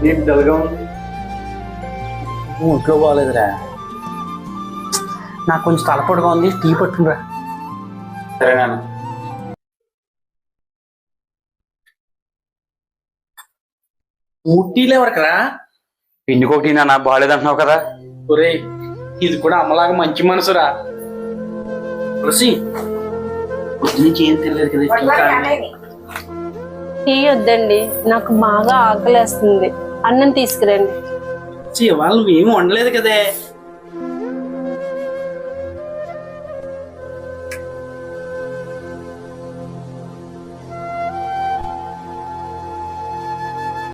నీకు డల్గా ఉంది. ఒంట్లో బాగోలేదురా. నాకు కొంచెం తలపొడిగా ఉంది, టీ పట్టుకురా. సరే నాన్న. టీలు ఎవరికరా? పిండికి ఒకటి నాన్న, బాగాలేదంటున్నావు కదా. ఒరే, ఇది కూడా అమ్మలాగా మంచి మనసురా. తులసి, పొద్దునుంచి ఏం తెలియదు కదా. టీ వద్దండి, నాకు బాగా ఆకలేస్తుంది. అన్నం తీసుకురండి. ఇవాళ నువ్వేం వండలేదు కదే.